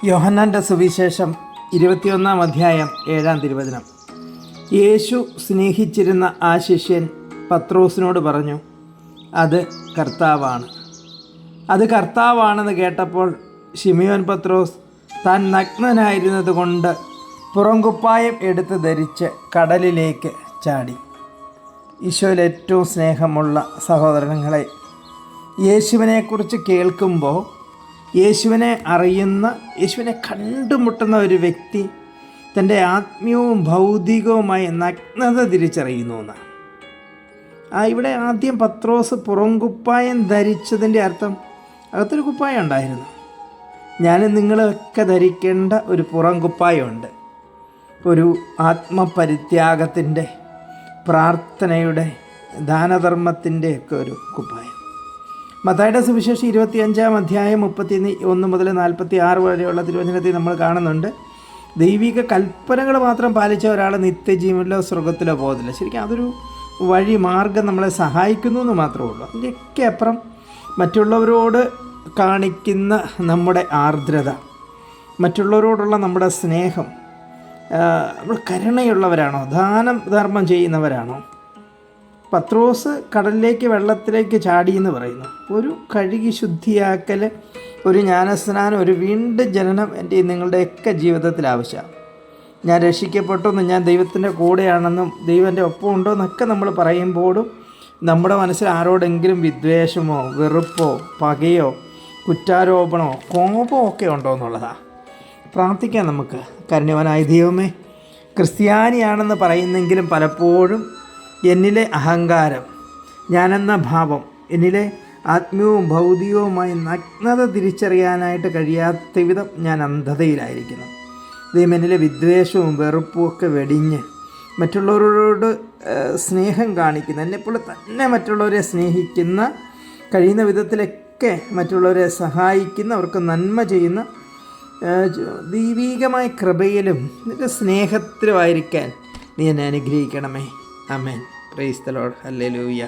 യോഹന്നാൻ്റെ സുവിശേഷം 21 അധ്യായം 7 തിരുവചനം. യേശു സ്നേഹിച്ചിരുന്ന ആ ശിഷ്യൻ പത്രോസിനോട് പറഞ്ഞു, അത് കർത്താവാണ്. അത് കർത്താവാണെന്ന് കേട്ടപ്പോൾ ശിമിയോൻ പത്രോസ് താൻ നഗ്നനായിരുന്നത് കൊണ്ട് പുറംകുപ്പായം എടുത്ത് ധരിച്ച് കടലിലേക്ക് ചാടി. ഈശോയിൽ ഏറ്റവും സ്നേഹമുള്ള സഹോദരങ്ങളെ, യേശുവിനെക്കുറിച്ച് കേൾക്കുമ്പോൾ യേശുവിനെ അറിയുന്ന, യേശുവിനെ കണ്ടുമുട്ടുന്ന ഒരു വ്യക്തി തൻ്റെ ആത്മീയവും ഭൗതികവുമായ നഗ്നത തിരിച്ചറിയുന്നു എന്നാണ്. ഇവിടെ ആദ്യം പത്രോസ് പുറംകുപ്പായം ധരിച്ചതിൻ്റെ അർത്ഥം അകത്തൊരു കുപ്പായം ഉണ്ടായിരുന്നു. ഞാനും നിങ്ങളൊക്കെ ധരിക്കേണ്ട ഒരു പുറംകുപ്പായമുണ്ട്. ഒരു ആത്മപരിത്യാഗത്തിൻ്റെ, പ്രാർത്ഥനയുടെ, ദാനധർമ്മത്തിൻ്റെ ഒക്കെ ഒരു കുപ്പായം. മത്തായിയുടെ സുവിശേഷം 25 അധ്യായം 31 മുതൽ 46 വരെയുള്ള തിരുവചനത്തിൽ നമ്മൾ കാണുന്നുണ്ട്, ദൈവിക കൽപ്പനകൾ മാത്രം പാലിച്ച ഒരാൾ നിത്യജീവനിലോ സ്വർഗത്തിലോ പോകത്തില്ല. ശരിക്കും അതൊരു വഴി മാർഗം നമ്മളെ സഹായിക്കുന്നു എന്ന് മാത്രമേ ഉള്ളൂ. അതിൻ്റെയൊക്കെ അപ്പുറം മറ്റുള്ളവരോട് കാണിക്കുന്ന നമ്മുടെ ആർദ്രത, മറ്റുള്ളവരോടുള്ള നമ്മുടെ സ്നേഹം, നമ്മൾ കരുണയുള്ളവരാണോ, ധർമ്മം ചെയ്യുന്നവരാണോ? പത്രോസ് കടലിലേക്ക്, വെള്ളത്തിലേക്ക് ചാടിയെന്ന് പറയുന്നു. ഒരു കഴുകി ശുദ്ധിയാക്കൽ, ഒരു ജ്ഞാനസ്നാനം, ഒരു വീണ്ടും ജനനം എൻ്റെ നിങ്ങളുടെയൊക്കെ ജീവിതത്തിൽ ആവശ്യമാണ്. ഞാൻ രക്ഷിക്കപ്പെട്ടെന്നും ഞാൻ ദൈവത്തിൻ്റെ കൂടെയാണെന്നും ദൈവം എൻ്റെ ഒപ്പം ഉണ്ടോ എന്നൊക്കെ നമ്മൾ പറയുമ്പോഴും നമ്മുടെ മനസ്സിൽ ആരോടെങ്കിലും വിദ്വേഷമോ വെറുപ്പോ പകയോ കുറ്റാരോപണമോ കോപമോ ഒക്കെ ഉണ്ടോ എന്നുള്ളതാണ്. പ്രാർത്ഥിക്കാം നമുക്ക്. കരുണ്യവാനായ ദൈവമേ, ക്രിസ്ത്യാനിയാണെന്ന് പറയുന്നെങ്കിലും പലപ്പോഴും എന്നിലെ അഹങ്കാരം, ഞാനെന്ന ഭാവം, എന്നിലെ ആത്മീയവും ഭൗതികവുമായി നഗ്നത തിരിച്ചറിയാനായിട്ട് കഴിയാത്ത വിധം ഞാൻ അന്ധതയിലായിരിക്കുന്നു. ദൈവം എന്നിലെ വിദ്വേഷവും വെറുപ്പും ഒക്കെ വെടിഞ്ഞ് മറ്റുള്ളവരോട് സ്നേഹം കാണിക്കുന്ന, എന്നെപ്പോലെ തന്നെ മറ്റുള്ളവരെ സ്നേഹിക്കുന്ന, കഴിയുന്ന വിധത്തിലൊക്കെ മറ്റുള്ളവരെ സഹായിക്കുന്ന, അവർക്ക് നന്മ ചെയ്യുന്ന ദൈവീകമായ കൃപയിലും നിന്റെ സ്നേഹത്തിലുമായിരിക്കാൻ നീ എന്നെ അനുഗ്രഹിക്കണമേ. ആമേൻ. Praise the Lord. ഹല്ലേലൂയ.